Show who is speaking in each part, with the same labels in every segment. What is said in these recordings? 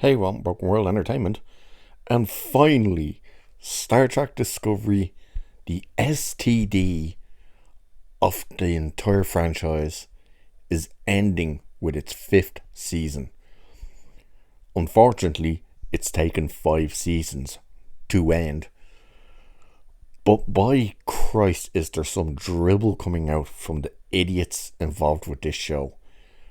Speaker 1: Hey, well, Broken World Entertainment. And finally, Star Trek Discovery, the STD of the entire franchise, is ending with its fifth season. Unfortunately, it's taken 5 seasons to end. But by Christ, is there some dribble coming out from the idiots involved with this show,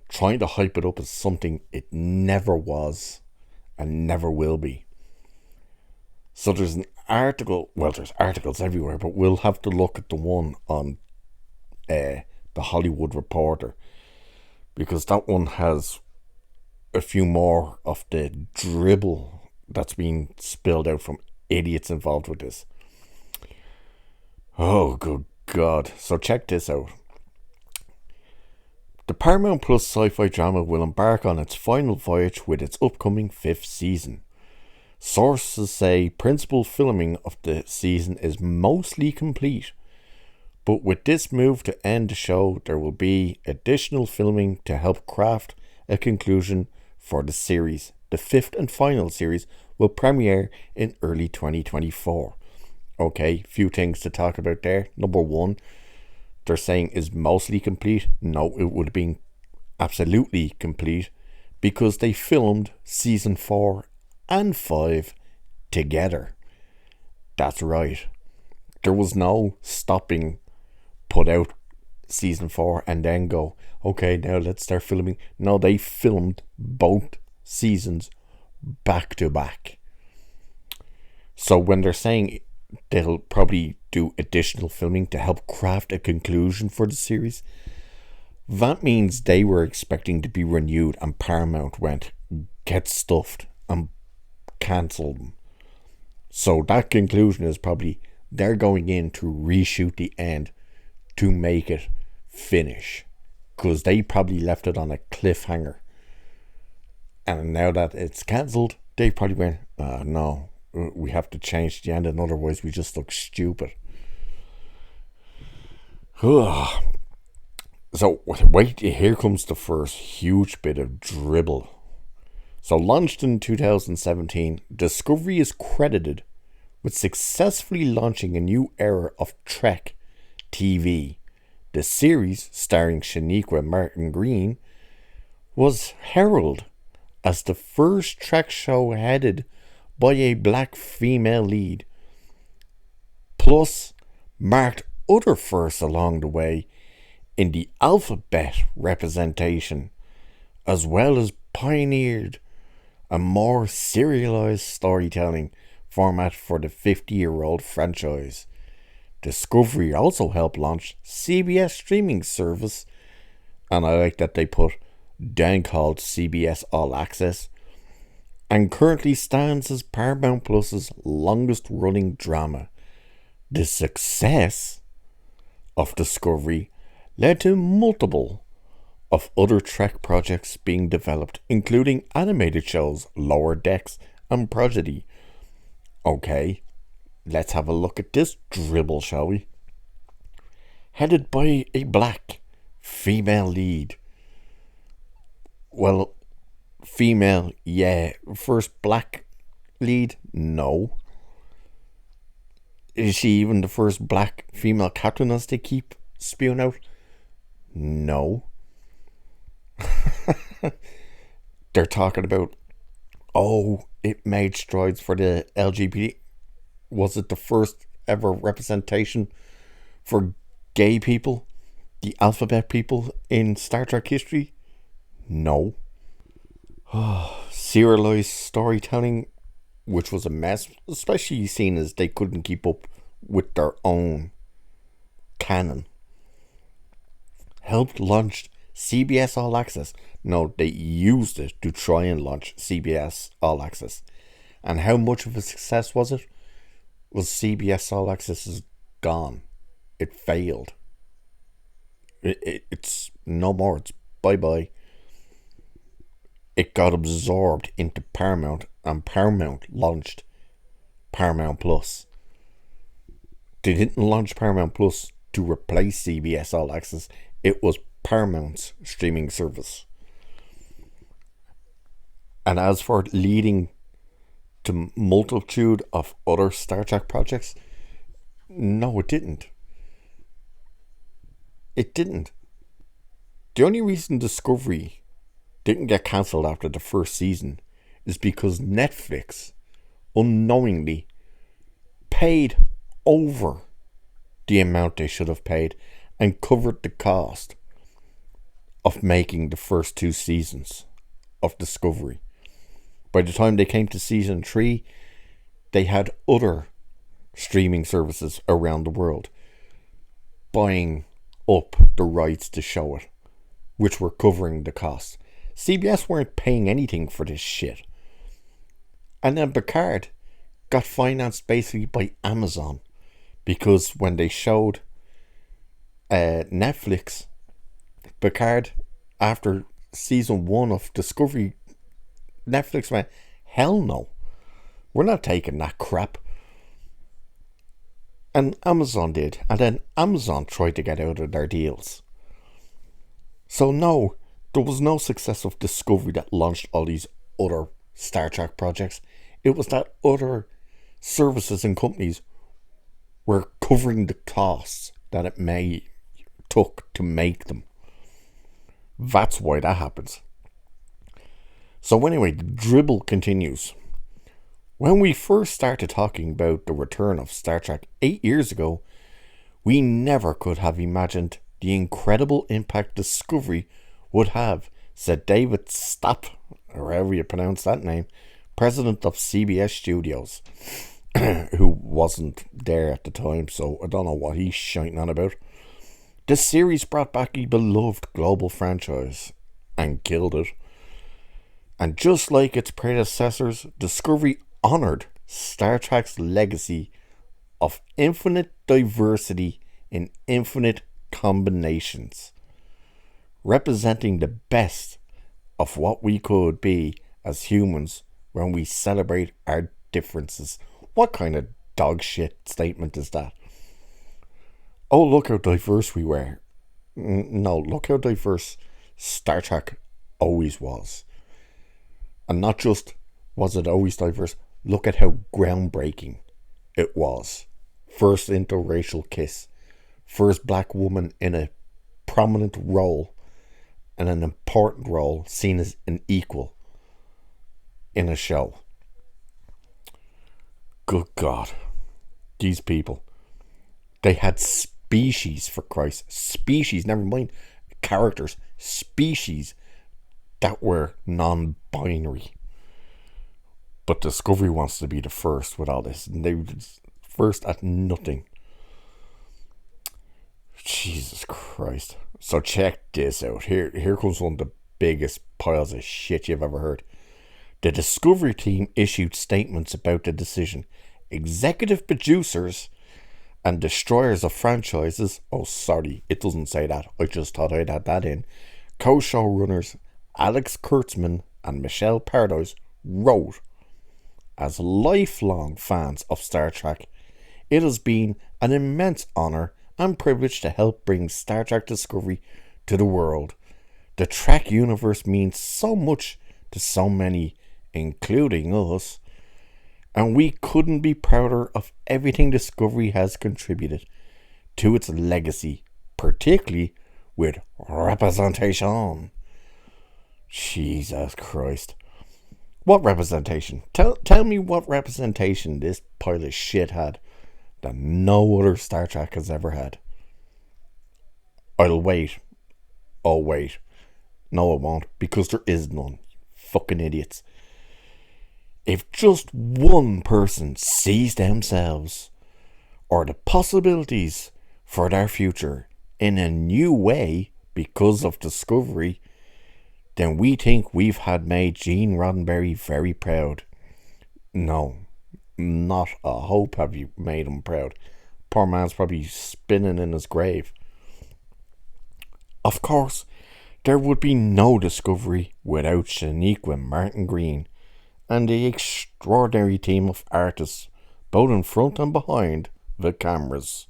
Speaker 1: trying to hype it up as something it never was and never will be. So there's an article, well, there's articles everywhere, but we'll have to look at the one on the Hollywood Reporter, because that one has a few more of the dribble that's being spilled out from idiots involved with this. Oh, good God. So check this out. The Paramount Plus sci-fi drama will embark on its final voyage with its upcoming fifth season. Sources say principal filming of the season is mostly complete, but with this move to end the show, there will be additional filming to help craft a conclusion for the series. The fifth and final series will premiere in early 2024. Okay, few things to talk about there. Number one, they're saying is mostly complete. No, it would have been absolutely complete because they filmed season 4 and 5 together. That's right. There was no stopping, put out season 4 and then go, okay, now let's start filming. No, they filmed both seasons back to back. So when they're saying they'll probably do additional filming to help craft a conclusion for the series, that means they were expecting to be renewed and Paramount went, get stuffed, and cancelled them. So that conclusion is probably they're going in to reshoot the end to make it finish, because they probably left it on a cliffhanger, and now that it's cancelled, they probably went, no, we have to change the ending, otherwise we just look stupid. So wait, here comes the first huge bit of dribble. So launched in 2017, Discovery is credited with successfully launching a new era of Trek TV. The series, starring Shaniqua Martin Green, was heralded as the first Trek show headed by a black female lead, plus marked other firsts along the way in the alphabet representation, as well as pioneered a more serialized storytelling format for the 50-year-old franchise. Discovery also helped launch CBS streaming service, and I like that they put then called CBS All Access, and currently stands as Paramount Plus's longest running drama. The success of Discovery led to multiple of other Trek projects being developed, including animated shows Lower Decks and Prodigy. Okay, let's have a look at this dribble, shall we? Headed by a black female lead. Well, female, yeah. First black lead? No. Is she even the first black female captain, as they keep spewing out? No. They're talking about, oh, it made strides for the LGBT. Was it the first ever representation for gay people, the alphabet people, in Star Trek history? No. Serialized storytelling, which was a mess, especially seeing as they couldn't keep up with their own canon, helped launch CBS All Access. No, they used it to try and launch CBS All Access. And how much of a success was it? Well, CBS All Access is gone. It failed. It's no more. It's bye-bye. It got absorbed into Paramount, and Paramount launched Paramount Plus. They didn't launch Paramount Plus to replace CBS All Access. It was Paramount's streaming service. And as for leading to multitude of other Star Trek projects, no, it didn't. It didn't. The only reason Discovery didn't get cancelled after the first season is because Netflix unknowingly paid over the amount they should have paid and covered the cost of making the first 2 seasons of Discovery. By the time they came to season 3, they had other streaming services around the world buying up the rights to show it, which were covering the cost. CBS weren't paying anything for this shit. And then Picard got financed basically by Amazon, because when they showed Netflix Picard after season 1 of Discovery, Netflix went, hell no, we're not taking that crap. And Amazon did, and then Amazon tried to get out of their deals. So no, there was no success of Discovery that launched all these other Star Trek projects. It was that other services and companies were covering the costs that it took to make them. That's why that happens. So anyway, the dribble continues. When we first started talking about the return of Star Trek 8 years ago, we never could have imagined the incredible impact Discovery would have, said David Stapp, or however you pronounce that name, president of CBS Studios, who wasn't there at the time, so I don't know what he's shouting on about. The series brought back a beloved global franchise and killed it. And just like its predecessors, Discovery honoured Star Trek's legacy of infinite diversity in infinite combinations, representing the best of what we could be as humans when we celebrate our differences. What kind of dog shit statement is that? Oh, look how diverse we were. No, look how diverse Star Trek always was. And not just was it always diverse, look at how groundbreaking it was. First interracial kiss. First black woman in a prominent role and an important role, seen as an equal in a show. Good God. These people. They had species, for Christ. Species, never mind characters. Species that were non-binary. But Discovery wants to be the first with all this. And they were first at nothing. Jesus Christ. So check this out. Here comes one of the biggest piles of shit you've ever heard. The Discovery team issued statements about the decision. Executive producers and destroyers of franchises, oh sorry, it doesn't say that, I just thought I'd add that in, co-showrunners Alex Kurtzman and Michelle Pardos wrote, as lifelong fans of Star Trek, it has been an immense honour and privilege to help bring Star Trek Discovery to the world. The Trek universe means so much to so many, including us, and we couldn't be prouder of everything Discovery has contributed to its legacy, particularly with representation. Jesus Christ. What representation? Tell me what representation this pile of shit had that no other Star Trek has ever had. I'll wait. Oh wait. No, I won't, because there is none. Fucking idiots. If just one person sees themselves or the possibilities for their future in a new way because of Discovery, then we think we've had made Gene Roddenberry very proud. No, not a hope have you made him proud. Poor man's probably spinning in his grave. Of course, there would be no Discovery without Shaniqua Martin Green and the extraordinary team of artists, both in front and behind the cameras.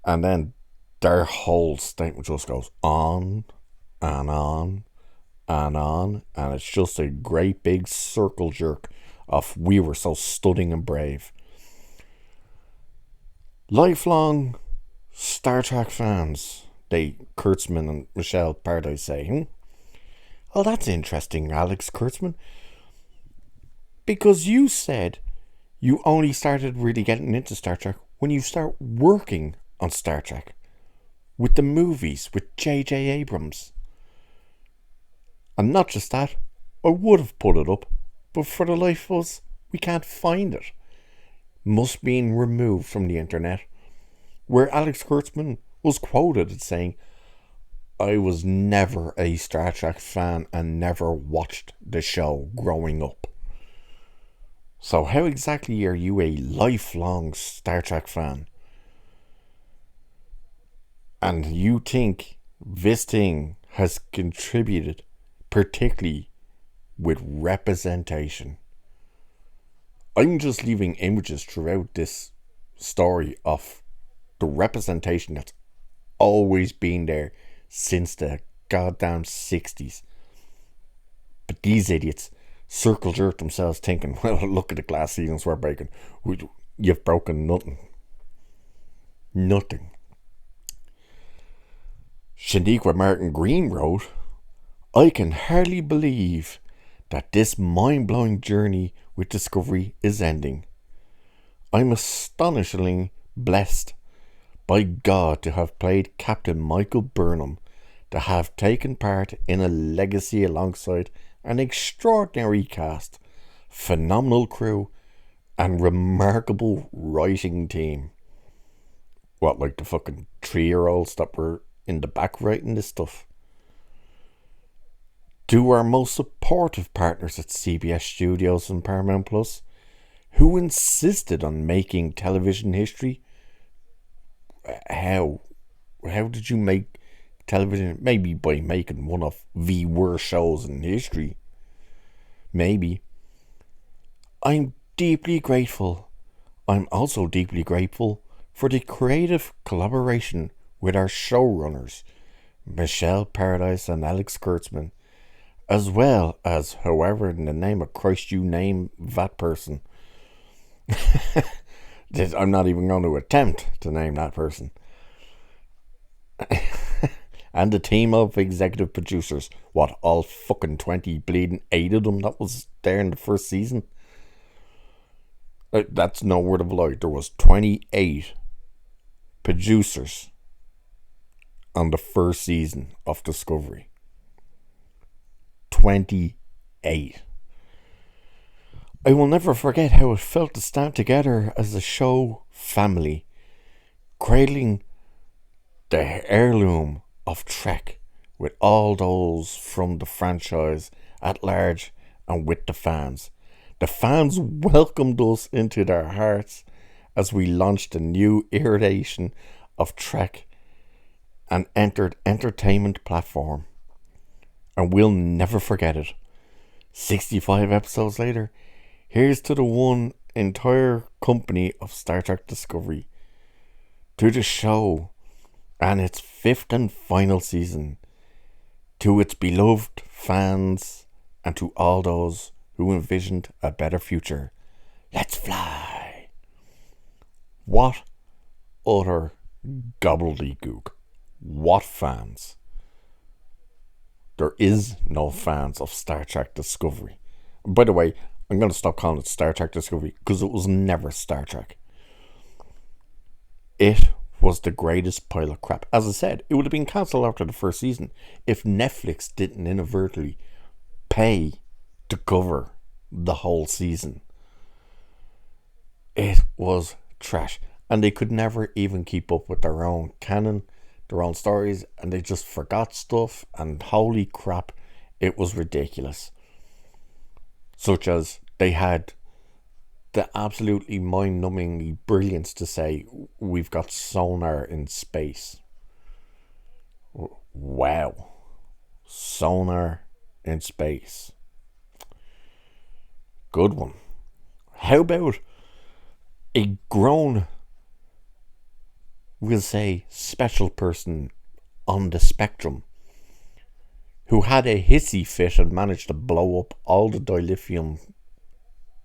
Speaker 1: And then their whole statement just goes on and on and it's just a great big circle jerk of we were so stunning and brave. Lifelong Star Trek fans, Kurtzman and Michelle Paradise say, oh, that's interesting, Alex Kurtzman, because you said you only started really getting into Star Trek when you start working on Star Trek with the movies with J.J. Abrams. And not just that, I would have put it up, but for the life of us, we can't find it. Must be removed from the internet. Where Alex Kurtzman was quoted as saying, I was never a Star Trek fan and never watched the show growing up. So how exactly are you a lifelong Star Trek fan? And you think this thing has contributed, particularly with representation? I'm just leaving images throughout this story of the representation that's always been there since the goddamn 60s. But these idiots circle jerk themselves thinking, well, look at the glass ceilings we're breaking. You've broken nothing. Nothing. Shaniqua Martin Green wrote, I can hardly believe that this mind-blowing journey with Discovery is ending. I'm astonishingly blessed by God to have played Captain Michael Burnham, to have taken part in a legacy alongside an extraordinary cast, phenomenal crew, and remarkable writing team. What, like the fucking 3-year-olds that were in the back writing this stuff? To our most supportive partners at CBS Studios and Paramount Plus, who insisted on making television history. How did you make television? Maybe by making one of the worst shows in history. Maybe. I'm deeply grateful. I'm also deeply grateful for the creative collaboration with our showrunners, Michelle Paradise and Alex Kurtzman, as well as however in the name of Christ you name that person. I'm not even going to attempt to name that person. And the team of executive producers. What, all fucking 20 bleeding 8 of them that was there in the first season? That's no word of a lie. There was 28 producers on the first season of Discovery. 28. I will never forget how it felt to stand together as a show family, cradling the heirloom of Trek with all those from the franchise at large and with the fans. The fans welcomed us into their hearts as we launched a new iteration of Trek and entered entertainment platform. And we'll never forget it. 65 episodes later, here's to the one entire company of Star Trek Discovery, to the show and its 5th and final season, to its beloved fans, and to all those who envisioned a better future. Let's fly! What utter gobbledygook. What fans? There is no fans of Star Trek Discovery. By the way, I'm going to stop calling it Star Trek Discovery because it was never Star Trek. It was the greatest pile of crap. As I said, it would have been cancelled after the first season if Netflix didn't inadvertently pay to cover the whole season. It was trash. And they could never even keep up with their own canon, their own stories, and they just forgot stuff, and holy crap, it was ridiculous. Such as they had the absolutely mind-numbingly brilliance to say, we've got sonar in space. Wow. Sonar in space. Good one. How about a grown, we'll say, special person on the spectrum who had a hissy fit and managed to blow up all the dilithium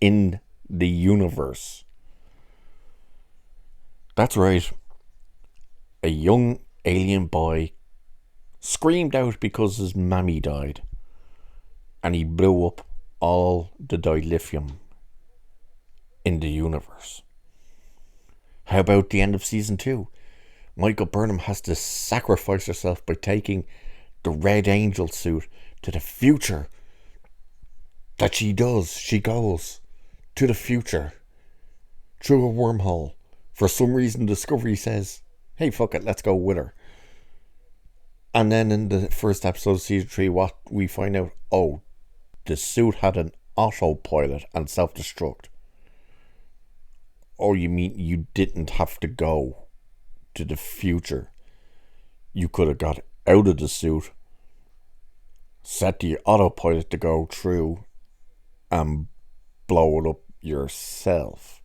Speaker 1: in the universe. That's right. A young alien boy screamed out because his mammy died, and he blew up all the dilithium in the universe. How about the end of season 2? Michael Burnham has to sacrifice herself by taking the Red Angel suit to the future. That she does. She goes to the future through a wormhole. For some reason, Discovery says, hey, fuck it, let's go with her. And then in the first episode of season 3, what we find out, oh, the suit had an autopilot and self-destruct. Oh, you mean you didn't have to go to the future? You could have got out of the suit, set the autopilot to go through, and blow it up yourself.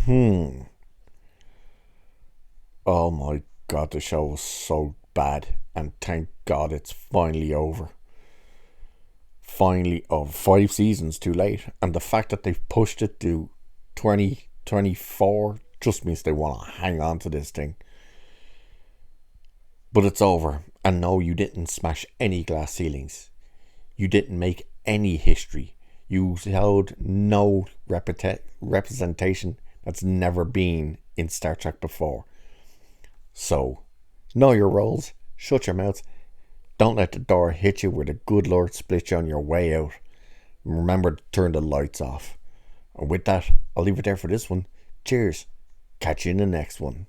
Speaker 1: Oh my god, the show was so bad, and thank god it's finally over. Finally, 5 seasons too late, and the fact that they've pushed it to 2024 just means they want to hang on to this thing. But it's over, and no, you didn't smash any glass ceilings. You didn't make any history. You held no representation that's never been in Star Trek before. So, know your roles, shut your mouths, don't let the door hit you where the good Lord split you on your way out. And remember to turn the lights off. And with that, I'll leave it there for this one. Cheers. Catch you in the next one.